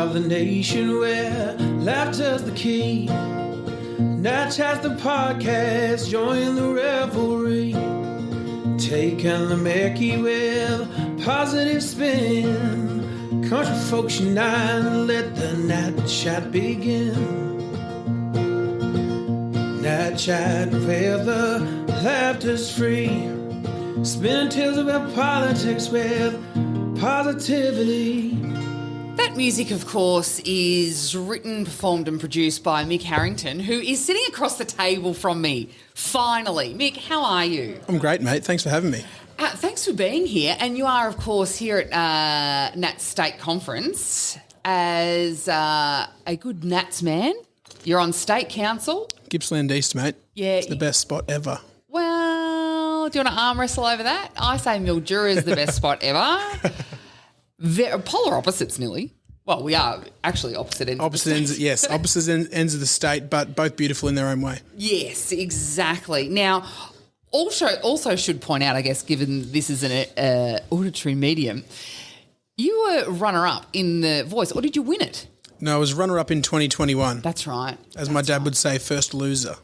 of the nation where laughter's the key. Natch has the podcast, join the revelry. Taking the Mickey with positive spin. Country folks unite, let the Nat Chat begin. Nat Chat where the laughter's free. Spin tales about politics with positivity. That music, of course, is written, performed and produced by Mick Harrington, who is sitting across the table from me, finally. Mick, how are you? I'm great, mate. Thanks for having me. Thanks for being here. And you are, of course, here at Nats State Conference as a good Nats man. You're on State Council. Gippsland East, mate. Yeah. It's the best spot ever. Well, do you want to arm wrestle over that? I say Mildura is the best spot ever. Polar opposites, nearly. Well, we are actually opposite ends. Opposite ends, yes. Opposite ends of the state, but both beautiful in their own way. Yes, exactly. Now, also should point out, I guess, given this is an auditory medium, you were runner-up in The Voice, or did you win it? No, I was runner-up in 2021. That's right. As my dad would say, first loser.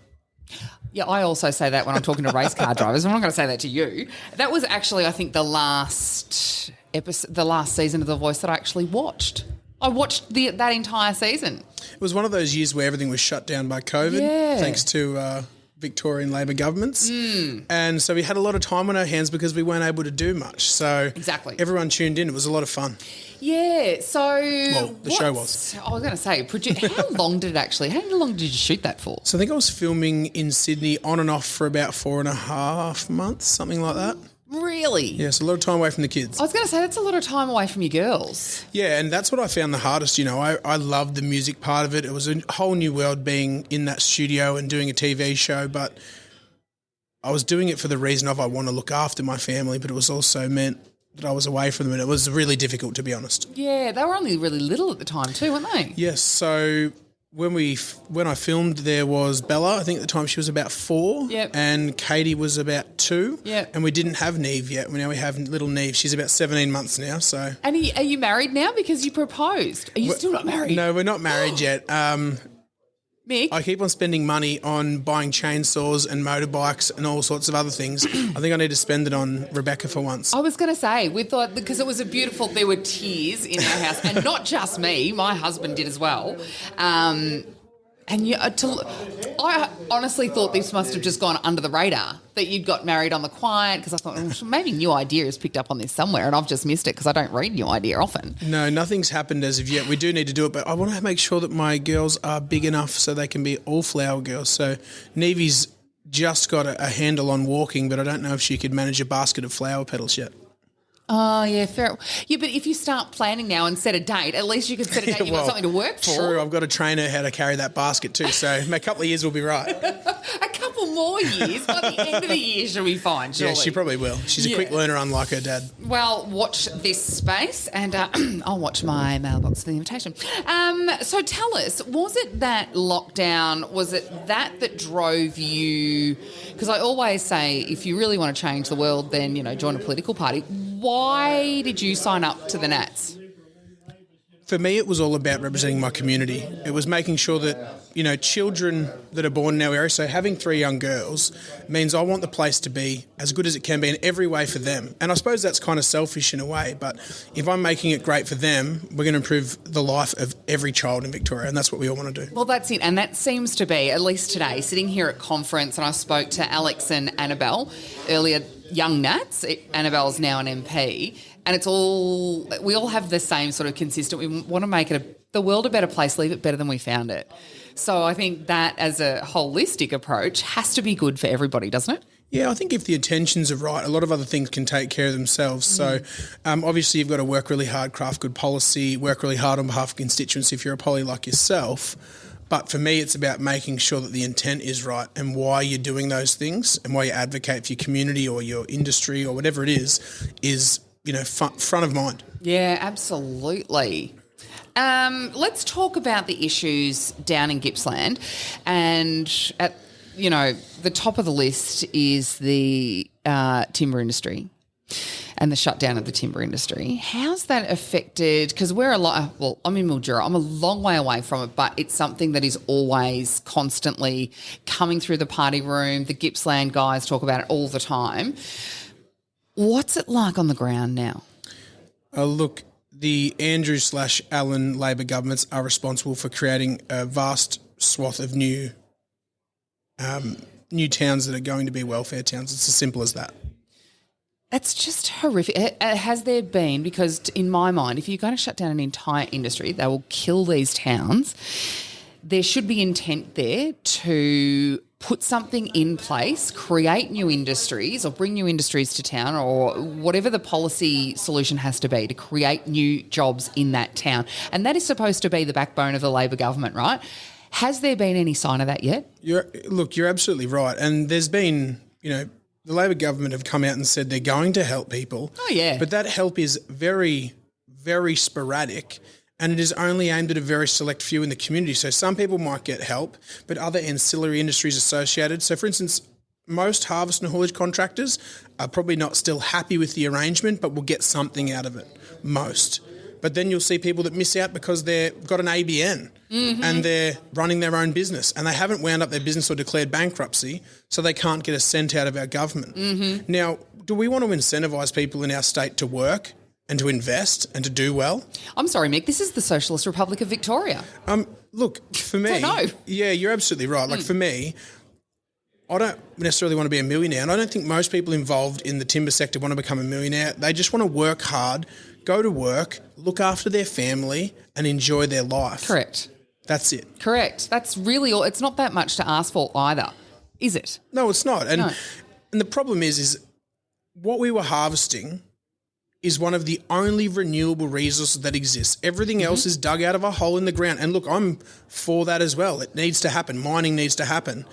Yeah, I also say that when I'm talking to race car drivers. I'm not going to say that to you. That was actually, I think, the last season of The Voice that I actually watched. I watched that entire season. It was one of those years where everything was shut down by COVID, thanks to Victorian Labor governments. And so we had a lot of time on our hands because we weren't able to do much. So exactly, everyone tuned in. It was a lot of fun. Yeah, so... Well, the show was. I was going to say, how long did you shoot that for? So I think I was filming in Sydney on and off for about 4.5 months, something like that. Really? Yes, a lot of time away from the kids. I was going to say, that's a lot of time away from your girls. Yeah, and that's what I found the hardest. You know, I loved the music part of it. It was a whole new world being in that studio and doing a TV show, but I was doing it for the reason of I want to look after my family, but it was also meant that I was away from them, and it was really difficult, to be honest. Yeah, they were only really little at the time too, weren't they? Yes, so when I filmed, there was Bella. I think at the time she was about 4. Yep. And Katie was about 2. Yep. And we didn't have Neve yet. Now we have little Neve. She's about 17 months now. So. And are you married now because you proposed? Are you still not married? No, we're not married yet. Mick? I keep on spending money on buying chainsaws and motorbikes and all sorts of other things. I think I need to spend it on Rebecca for once. I was going to say, we thought, because it was there were tears in our house, and not just me, my husband did as well. I honestly thought this must have just gone under the radar, that you'd got married on the quiet, because I thought, maybe New Idea has picked up on this somewhere and I've just missed it because I don't read New Idea often. No, nothing's happened as of yet. We do need to do it, but I want to make sure that my girls are big enough so they can be all flower girls. So Neve's just got a handle on walking, but I don't know if she could manage a basket of flower petals yet. Oh, yeah, fair. Yeah, but if you start planning now and set a date, at least you can set a date you've got something to work for. True, I've got to train her how to carry that basket too, so a couple of years will be right. A couple more years? By the end of the year she'll be fine, surely. Yeah, she probably will. She's a quick learner, unlike her dad. Well, watch this space and I'll watch my mailbox for the invitation. So tell us, was it that lockdown, was it that drove you? Because I always say if you really want to change the world, then, join a political party. Why did you sign up to the Nats? For me, it was all about representing my community. It was making sure that, children that are born in our area, so having 3 young girls means I want the place to be as good as it can be in every way for them. And I suppose that's kind of selfish in a way, but if I'm making it great for them, we're going to improve the life of every child in Victoria, and that's what we all want to do. Well, that's it. And that seems to be, at least today, sitting here at conference, and I spoke to Alex and Annabelle earlier, young Nats. Annabelle's now an MP. And we all have the same sort of consistent, we want to make the world a better place, leave it better than we found it. So I think that as a holistic approach has to be good for everybody, doesn't it? Yeah, I think if the intentions are right, a lot of other things can take care of themselves. So obviously you've got to work really hard, craft good policy, work really hard on behalf of constituents if you're a poly like yourself. But for me, it's about making sure that the intent is right and why you're doing those things and why you advocate for your community or your industry or whatever it is front of mind. Yeah, absolutely. Let's talk about the issues down in Gippsland, and at the top of the list is the timber industry. and the shutdown of the timber industry. How's that affected? Because we're I'm in Mildura. I'm a long way away from it, but it's something that is always constantly coming through the party room. The Gippsland guys talk about it all the time. What's it like on the ground now? Look, the Andrew/Allen Labor governments are responsible for creating a vast swath of new towns that are going to be welfare towns. It's as simple as that. That's just horrific. Has there been, because in my mind, if you're going to shut down an entire industry, they will kill these towns. There should be intent there to put something in place, create new industries or bring new industries to town, or whatever the policy solution has to be to create new jobs in that town. And that is supposed to be the backbone of the Labor government, right? Has there been any sign of that yet? You're absolutely right. And there's been, the Labor government have come out and said they're going to help people. Oh, yeah. But that help is very, very sporadic, and it is only aimed at a very select few in the community. So some people might get help, but other ancillary industries associated. So, for instance, most harvest and haulage contractors are probably not still happy with the arrangement, but will get something out of it, most. But then you'll see people that miss out because they've got an ABN and they're running their own business and they haven't wound up their business or declared bankruptcy, so they can't get a cent out of our government. Now, do we want to incentivise people in our state to work and to invest and to do well? I'm sorry, Mick, this is the Socialist Republic of Victoria. Look, for me, yeah, you're absolutely right. Like for me, I don't necessarily want to be a millionaire, and I don't think most people involved in the timber sector want to become a millionaire. They just want to work hard, go to work, look after their family and enjoy their life. Correct. That's it. Correct. That's really all. It's not that much to ask for either, is it? No, it's not. And the problem is what we were harvesting is one of the only renewable resources that exists. Everything else is dug out of a hole in the ground. And look, I'm for that as well. It needs to happen. Mining needs to happen.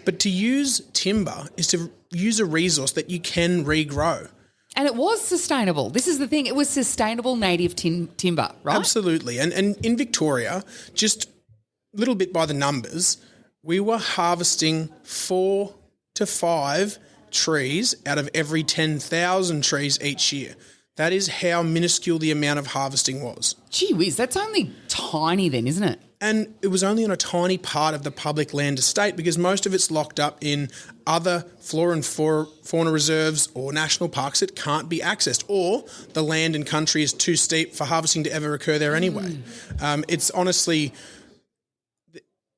But to use timber is to use a resource that you can regrow. And it was sustainable. This is the thing. It was sustainable native timber, right? Absolutely. And in Victoria, just a little bit by the numbers, we were harvesting 4 to 5 trees out of every 10,000 trees each year. That is how minuscule the amount of harvesting was. Gee whiz, that's only tiny then, isn't it? And it was only on a tiny part of the public land estate because most of it's locked up in other flora and fauna reserves or national parks that can't be accessed, or the land and country is too steep for harvesting to ever occur there anyway. It's honestly...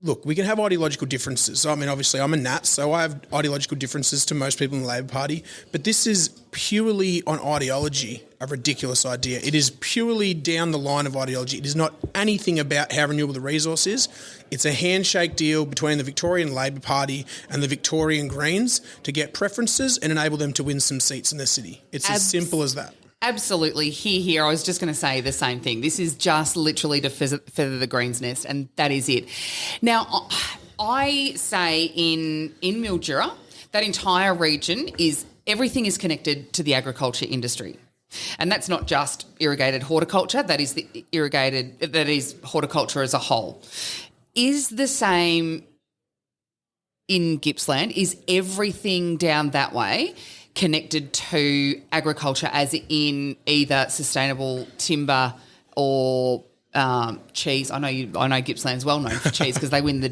Look, we can have ideological differences. I mean, obviously, I'm a Nat, so I have ideological differences to most people in the Labor Party, but this is purely on ideology a ridiculous idea. It is purely down the line of ideology. It is not anything about how renewable the resource is. It's a handshake deal between the Victorian Labor Party and the Victorian Greens to get preferences and enable them to win some seats in the city. It's as simple as that. Absolutely. Here. I was just going to say the same thing. This is just literally to feather the Greens' nest, and that is it. Now, I say in Mildura, that entire region everything is connected to the agriculture industry. And that's not just irrigated horticulture, that is horticulture as a whole. Is the same in Gippsland? Is everything down that way connected to agriculture, as in either sustainable timber or cheese? I know Gippsland's well known for cheese because they win the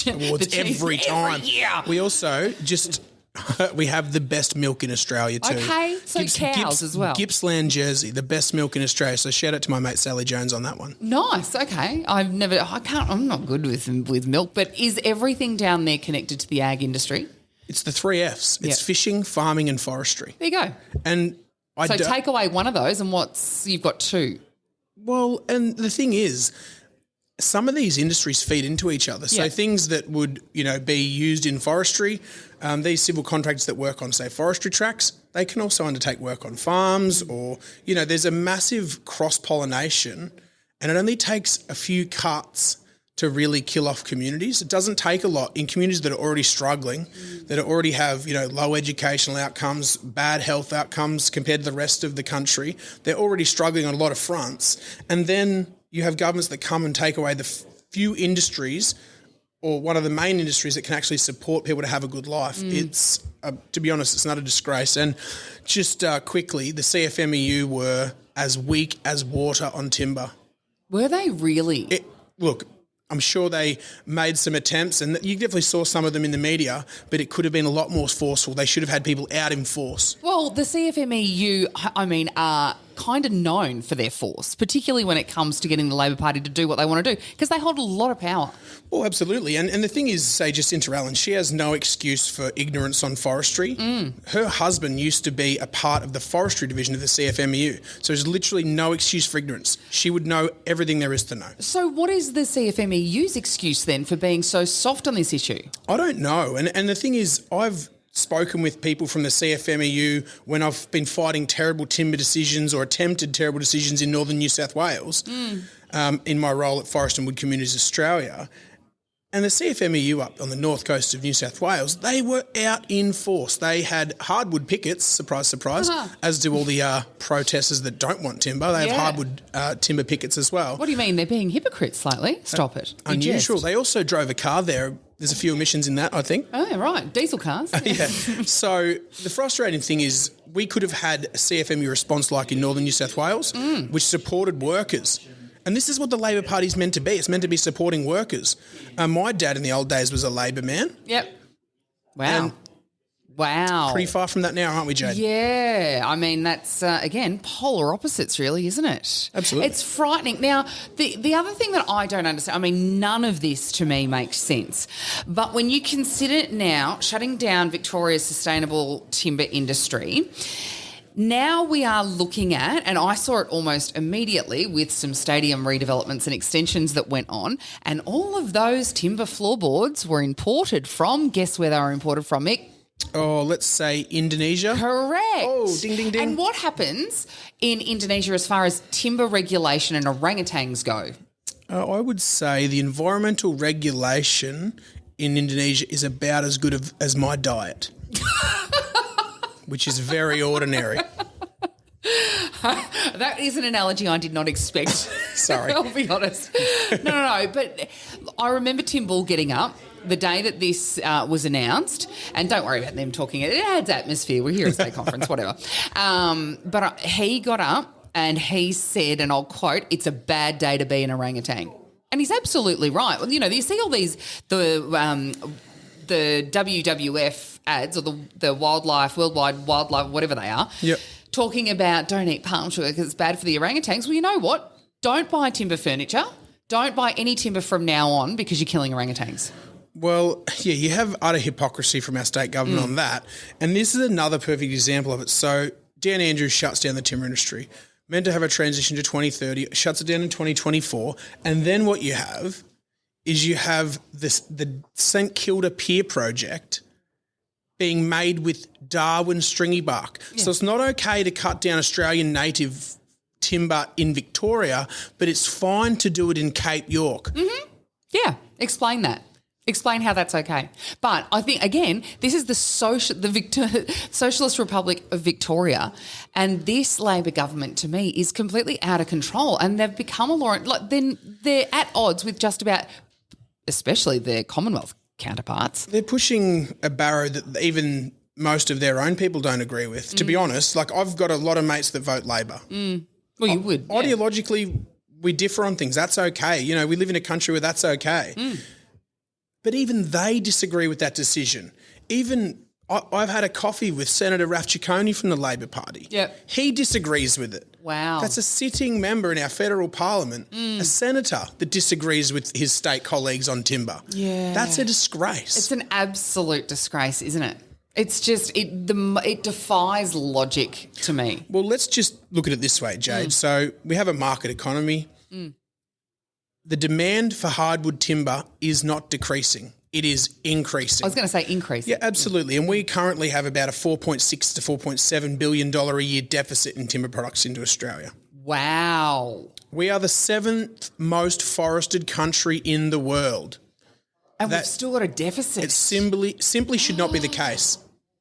awards every time. Every year. We also we have the best milk in Australia too. Okay, so cows as well. Gippsland Jersey, the best milk in Australia. So shout out to my mate Sally Jones on that one. Nice. Okay, I'm not good with milk, but is everything down there connected to the ag industry? It's the 3 Fs. It's fishing, farming and forestry. There you go. And take away one of those and you've got 2. Well, and the thing is, some of these industries feed into each other. So things that would, be used in forestry, these civil contractors that work on, say, forestry tracks, they can also undertake work on farms or, there's a massive cross-pollination, and it only takes a few cuts to really kill off communities. It doesn't take a lot in communities that are already struggling, that already have, low educational outcomes, bad health outcomes compared to the rest of the country. They're already struggling on a lot of fronts. And then you have governments that come and take away the few industries or one of the main industries that can actually support people to have a good life. It's, to be honest, it's not a disgrace. And just quickly, the CFMEU were as weak as water on timber. Were they really? Look, I'm sure they made some attempts, and you definitely saw some of them in the media, but it could have been a lot more forceful. They should have had people out in force. Well, the CFMEU, I mean, are kind of known for their force, particularly when it comes to getting the Labor Party to do what they want to do, because they hold a lot of power. Oh, absolutely. And the thing is, say, just into Alan, she has no excuse for ignorance on forestry. Her husband used to be a part of the forestry division of the CFMEU. So there's literally no excuse for ignorance. She would know everything there is to know. So what is the CFMEU's excuse then for being so soft on this issue? I don't know. And the thing is, I've spoken with people from the CFMEU when I've been fighting terrible timber decisions or attempted terrible decisions in northern New South Wales in my role at Forest and Wood Communities Australia. And the CFMEU up on the north coast of New South Wales, they were out in force. They had hardwood pickets, surprise, surprise, as do all the protesters that don't want timber. They have hardwood timber pickets as well. What do you mean? They're being hypocrites slightly? Stop it. You Unusual. jest. They also drove a car there. There's a few emissions in that, I think. Oh, right. Diesel cars. Yeah. So the frustrating thing is we could have had a CFMEU response like in northern New South Wales, which supported workers. And this is what the Labor Party is meant to be. It's meant to be supporting workers. My dad in the old days was a Labor man. Yep. Wow. And wow. Pretty far from that now, aren't we, Jade? Yeah. I mean, that's, again, polar opposites really, isn't it? Absolutely. It's frightening. Now, the other thing that I don't understand, I mean, none of this to me makes sense. But when you consider now shutting down Victoria's sustainable timber industry, now we are looking at, and I saw it almost immediately with some stadium redevelopments and extensions that went on, and all of those timber floorboards were imported from, guess where they were imported from, Mick? Oh, let's say Indonesia. Correct. Oh, ding, ding, ding. And what happens in Indonesia as far as timber regulation and orangutans go? I would say the environmental regulation in Indonesia is about as good as my diet. Which is very ordinary. That is an analogy I did not expect. Sorry. I'll be honest. No. But I remember Tim Bull getting up the day that this was announced, and don't worry about them talking. It adds atmosphere. We're here at State Conference, whatever. But he got up and he said, and I'll quote, "It's a bad day to be an orangutan." And he's absolutely right. Well, you know, you see all these, the WWF ads or the wildlife, worldwide wildlife, whatever they are, talking about don't eat palm sugar because it's bad for the orangutans. Well, you know what? Don't buy timber furniture. Don't buy any timber from now on because you're killing orangutans. Well, yeah, you have utter hypocrisy from our state government on that. And this is another perfect example of it. So Dan Andrews shuts down the timber industry, meant to have a transition to 2030, shuts it down in 2024. And then what you have is you have the St Kilda Pier project being made with Darwin stringy bark. Yeah. So it's not okay to cut down Australian native timber in Victoria, but it's fine to do it in Cape York. Mm-hmm. Yeah, explain that. Explain how that's okay. But I think, again, this is the Socialist Republic of Victoria, and this Labor government, to me, is completely out of control, and they've become a law. Like, then they're at odds with just about, especially their Commonwealth counterparts. They're pushing a barrow that even most of their own people don't agree with. To be honest, like I've got a lot of mates that vote Labor. Well, you would. Yeah. Ideologically, we differ on things. That's okay. You know, we live in a country where that's okay. But even they disagree with that decision. Even I've had a coffee with Senator Raf Ciccone from the Labor Party. Yep. He disagrees with it. Wow. That's a sitting member in our federal parliament, a senator that disagrees with his state colleagues on timber. Yeah. That's a disgrace. It's an absolute disgrace, isn't it? It's just, it defies logic to me. Well, let's just look at it this way, Jade. So we have a market economy. The demand for hardwood timber is not decreasing. It is increasing. I was going to say increasing. Yeah, absolutely. And we currently have about a $4.6 to $4.7 billion a year deficit in timber products into Australia. Wow. We are the 7th most forested country in the world. And we've still got a deficit. It simply should not be the case.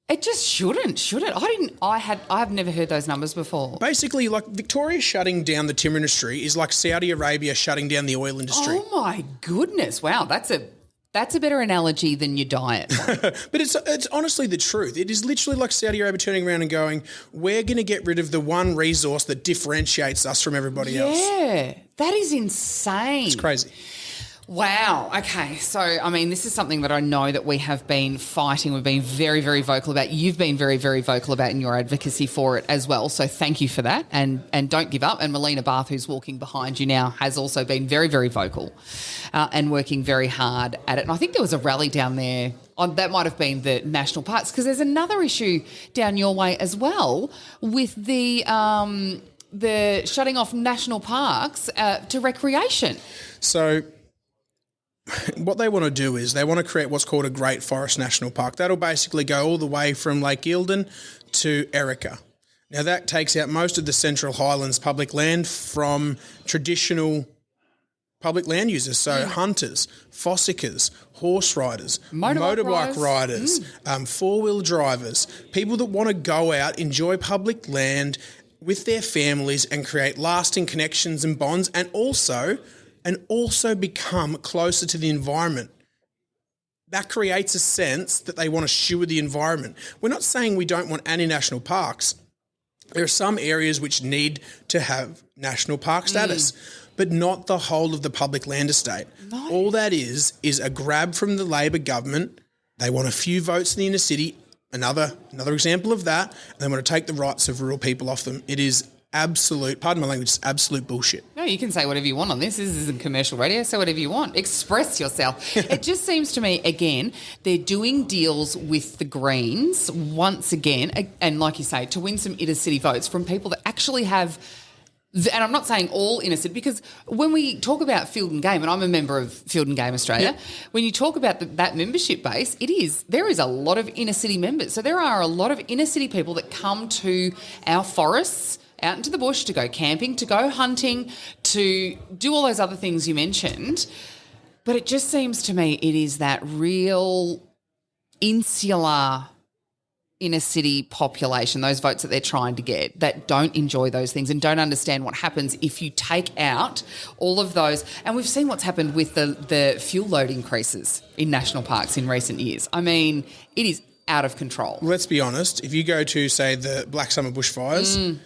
It just shouldn't, should it? I've never heard those numbers before. Basically, like Victoria shutting down the timber industry is like Saudi Arabia shutting down the oil industry. Oh my goodness. Wow, that's a That's a better analogy than your diet. But it's honestly the truth. It is literally like Saudi Arabia turning around and going, we're going to get rid of the one resource that differentiates us from everybody else. Yeah, that is insane. It's crazy. Wow. Okay. So, I mean, this is something that I know that we have been fighting. We've been very, very vocal about. You've been very, very vocal about in your advocacy for it as well. So thank you for that. And don't give up. And Melina Barth, who's walking behind you now, has also been very, very vocal and working very hard at it. And I think there was a rally down there. That might have been the national parks, because there's another issue down your way as well with the shutting off national parks to recreation. So what they want to do is they want to create what's called a Great Forest National Park. That'll basically go all the way from Lake Eildon to Erica. Now, that takes out most of the Central Highlands public land from traditional public land users, so hunters, fossickers, horse riders, motorbike riders, four-wheel drivers, people that want to go out, enjoy public land with their families and create lasting connections and bonds, and also become closer to the environment. That creates a sense that they want to steward the environment. We're not saying we don't want any national parks. There are some areas which need to have national park status, but not the whole of the public land estate. No. All that is a grab from the Labor government. They want a few votes in the inner city, another example of that, and they want to take the rights of rural people off them. It is absolute, pardon my language, it's absolute bullshit. No, you can say whatever you want on this. This isn't commercial radio, say whatever you want. Express yourself. It just seems to me, again, they're doing deals with the Greens once again, and like you say, to win some inner city votes from people that actually have, and I'm not saying all inner city, because when we talk about Field and Game, and I'm a member of Field and Game Australia, when you talk about that membership base, there is a lot of inner city members. So there are a lot of inner city people that come to our forests, out into the bush, to go camping, to go hunting, to do all those other things you mentioned. But it just seems to me it is that real insular inner city population, those votes that they're trying to get, that don't enjoy those things and don't understand what happens if you take out all of those. And we've seen what's happened with the fuel load increases in national parks in recent years. I mean, it is out of control. Let's be honest. If you go to, say, the Black Summer bushfires,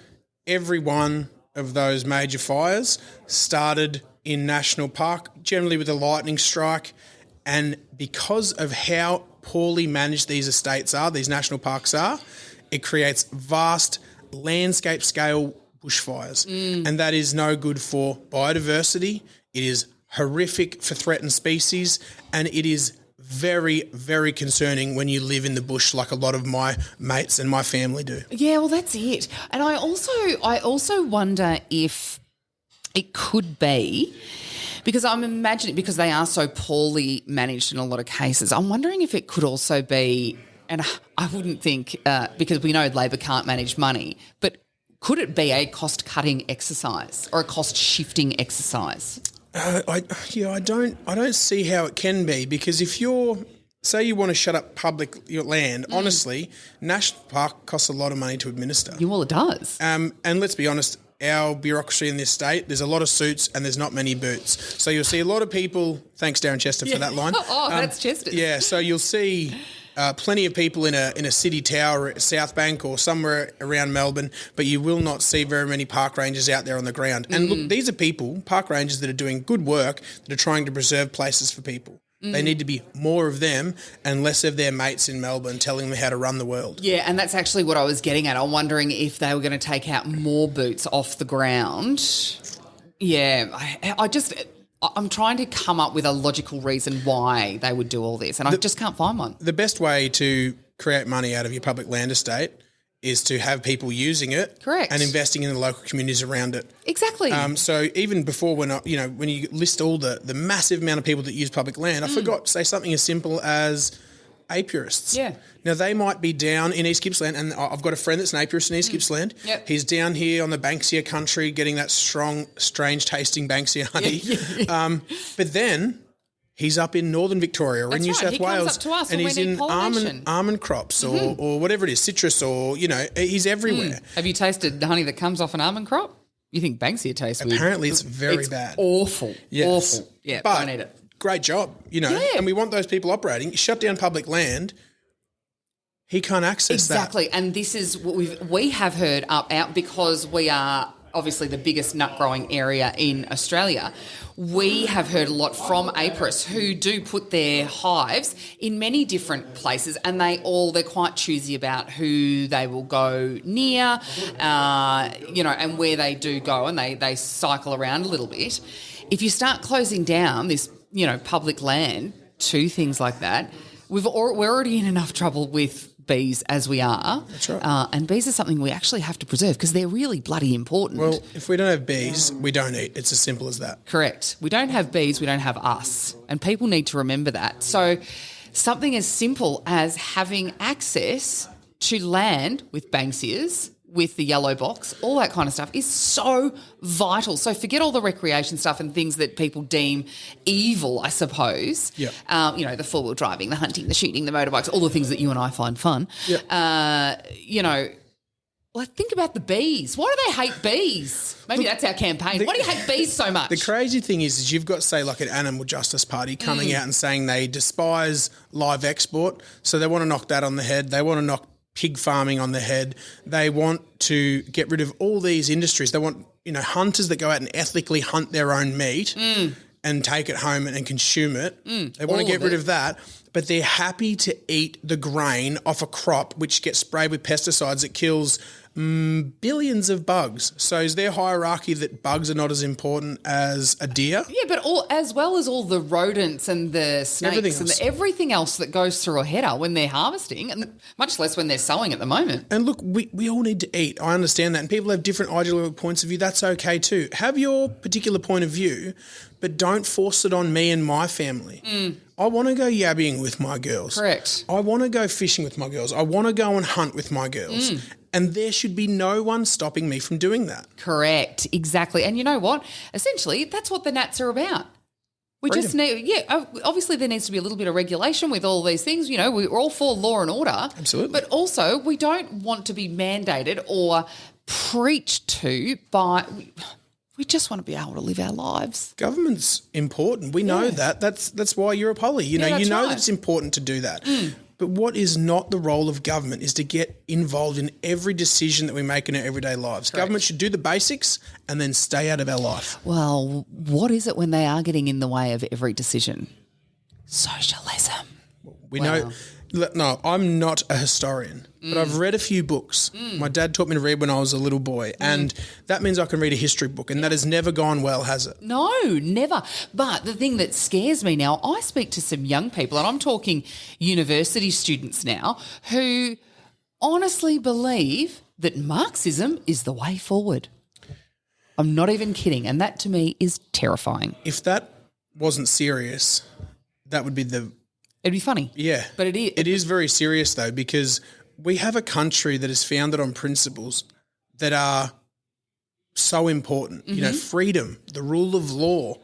every one of those major fires started in National Park, generally with a lightning strike. And because of how poorly managed these estates are, these national parks are, it creates vast landscape scale bushfires. And that is no good for biodiversity. It is horrific for threatened species. And it is very, very concerning when you live in the bush like a lot of my mates and my family do. Yeah, well, that's it. And I also wonder if it could be, because I'm imagining, because they are so poorly managed in a lot of cases, I'm wondering if it could also be, and I wouldn't think, because we know Labor can't manage money, but could it be a cost-cutting exercise or a cost-shifting exercise? I don't see how it can be, because if say you want to shut up your land, honestly, National Park costs a lot of money to administer. Yeah, well, it does. And let's be honest, our bureaucracy in this state, there's a lot of suits and there's not many boots. So you'll see a lot of people, thanks Darren Chester for that line. That's Chester. Yeah, so you'll see plenty of people in a city tower at South Bank or somewhere around Melbourne, but you will not see very many park rangers out there on the ground. And look, these are people, park rangers, that are doing good work, that are trying to preserve places for people. They need to be more of them and less of their mates in Melbourne telling them how to run the world. Yeah, and that's actually what I was getting at. I'm wondering if they were going to take out more boots off the ground. Yeah, I'm trying to come up with a logical reason why they would do all this, and I just can't find one. The best way to create money out of your public land estate is to have people using it, correct, and investing in the local communities around it. Exactly. So even before, when you list all the massive amount of people that use public land, I forgot to say something as simple as apiarists. Yeah. Now, they might be down in East Gippsland, and I've got a friend that's an apiarist in East Gippsland. Yep. He's down here on the Banksia country getting that strong, strange-tasting Banksia honey. But then he's up in northern Victoria or in New South Wales. Comes up to us and he's in pollination. almond crops or whatever it is, citrus, or, he's everywhere. Have you tasted the honey that comes off an almond crop? You think Banksia tastes weird? Apparently it's very bad. Awful. Yes. Awful. Yeah, but don't eat it. great job, Yeah. and we want those people operating. You shut down public land, he can't access that. Exactly, and this is what we have heard out because we are obviously the biggest nut growing area in Australia. We have heard a lot from APRIS who do put their hives in many different places, and they're quite choosy about who they will go near, and where they do go, and they cycle around a little bit. If you start closing down this, public land to things like that, we're already in enough trouble with bees as we are. That's right. And bees are something we actually have to preserve because they're really bloody important. Well, if we don't have bees, we don't eat. It's as simple as that. Correct. We don't have bees, we don't have us. And people need to remember that. So something as simple as having access to land with Banksias, with the yellow box, all that kind of stuff is so vital. So forget all the recreation stuff and things that people deem evil, I suppose. Yeah. The four-wheel driving, the hunting, the shooting, the motorbikes, all the things that you and I find fun. Yeah. Think about the bees. Why do they hate bees? Maybe that's our campaign. Why do you hate bees so much? The crazy thing is you've got, say, like an animal justice party coming out and saying they despise live export, so they want to knock that on the head. They want to knock pig farming on the head. They want to get rid of all these industries. They want, hunters that go out and ethically hunt their own meat and take it home and consume it. They want to get rid of that, but they're happy to eat the grain off a crop which gets sprayed with pesticides that kills billions of bugs. So is there hierarchy that bugs are not as important as a deer? Yeah, but as well as all the rodents and the snakes and everything else that goes through a header when they're harvesting, and much less when they're sowing at the moment. And look, we all need to eat. I understand that. And people have different ideological points of view. That's okay too. Have your particular point of view, but don't force it on me and my family. I want to go yabbing with my girls. Correct. I want to go fishing with my girls. I want to go and hunt with my girls. And there should be no one stopping me from doing that. Correct. Exactly. And you know what? Essentially, that's what the Nats are about. We Freedom. just need, obviously there needs to be a little bit of regulation with all these things. We're all for law and order. Absolutely. But also we don't want to be mandated or preached to by... We just want to be able to live our lives. Government's important. We know that. That's why you're a poly. You know right. that it's important to do that. But what is not the role of government is to get involved in every decision that we make in our everyday lives. Correct. Government should do the basics and then stay out of our life. Well, what is it when they are getting in the way of every decision? Socialism. We know. No, I'm not a historian, but I've read a few books. My dad taught me to read when I was a little boy, and that means I can read a history book, and that has never gone well, has it? No, never. But the thing that scares me now, I speak to some young people, and I'm talking university students now, who honestly believe that Marxism is the way forward. I'm not even kidding, and that to me is terrifying. If that wasn't serious, that would be It'd be funny. Yeah. But it is. It is very serious, though, because we have a country that is founded on principles that are so important. Freedom, the rule of law,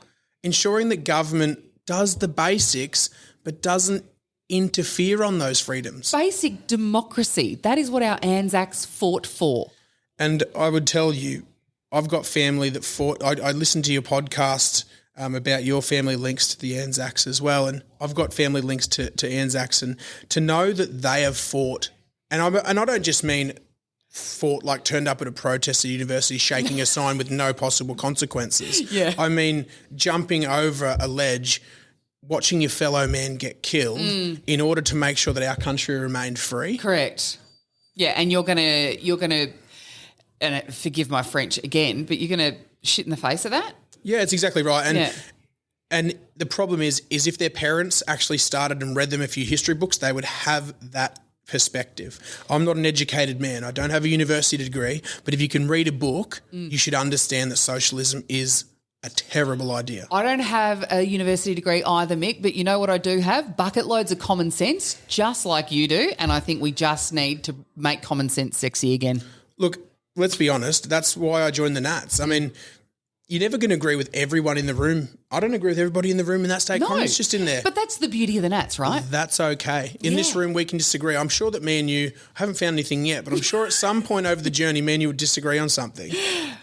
ensuring that government does the basics but doesn't interfere on those freedoms. Basic democracy. That is what our Anzacs fought for. And I would tell you, I've got family that fought. I listened to your podcast about your family links to the Anzacs as well, and I've got family links to Anzacs, and to know that they have fought, and I don't just mean fought like turned up at a protest at university shaking a sign with no possible consequences. Yeah. I mean jumping over a ledge, watching your fellow man get killed in order to make sure that our country remained free. Correct. Yeah, and you're gonna, and forgive my French again, but you're gonna shit in the face of that. Yeah, it's exactly right. And the problem is if their parents actually started and read them a few history books, they would have that perspective. I'm not an educated man. I don't have a university degree, but if you can read a book, you should understand that socialism is a terrible idea. I don't have a university degree either, Mick, but you know what I do have? Bucket loads of common sense, just like you do, and I think we just need to make common sense sexy again. Look, let's be honest, that's why I joined the Nats. I mean, you're never going to agree with everyone in the room. I don't agree with everybody in the room, and that's comments just in there. But that's the beauty of the Nats, right? That's okay. In this room, we can disagree. I'm sure that me and you haven't found anything yet, but I'm sure at some point over the journey, me and you would disagree on something.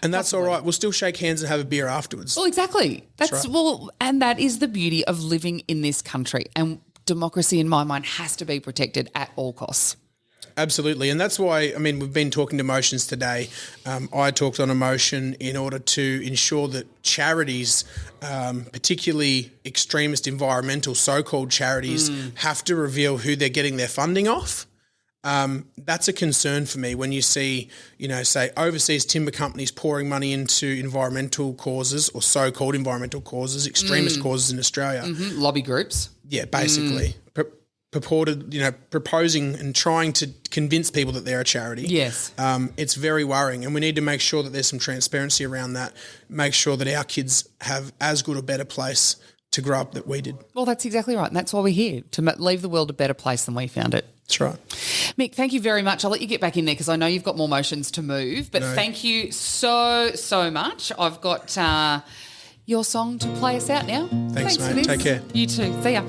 And that's all right. We'll still shake hands and have a beer afterwards. Well, exactly. That's right. well, and that is the beauty of living in this country. And democracy, in my mind, has to be protected at all costs. Absolutely. And that's why, I mean, we've been talking to motions today. I talked on a motion in order to ensure that charities, particularly extremist environmental so-called charities, have to reveal who they're getting their funding off. That's a concern for me when you see, say overseas timber companies pouring money into environmental causes or so-called environmental causes, extremist causes in Australia. Lobby groups. Yeah, basically. Purported, proposing and trying to convince people that they're a charity. Yes. It's very worrying, and we need to make sure that there's some transparency around that, make sure that our kids have as good or better place to grow up that we did. Well, that's exactly right. And that's why we're here, to leave the world a better place than we found it. That's right. Mick, thank you very much. I'll let you get back in there because I know you've got more motions to move, but thank you so much. I've got your song to play us out now. Thanks mate. for this. Take care. You too. See ya.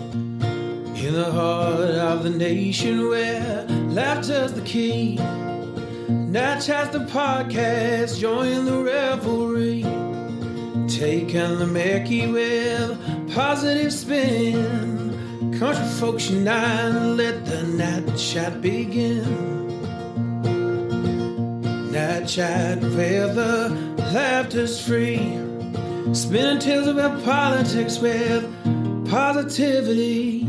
In the heart of the nation where laughter's the key, Natch has the podcast, join the revelry. Taking the Mickey with positive spin. Country folks unite, let the Nat Chat begin. Nat Chat where the laughter's free. Spinning tales about politics with positivity.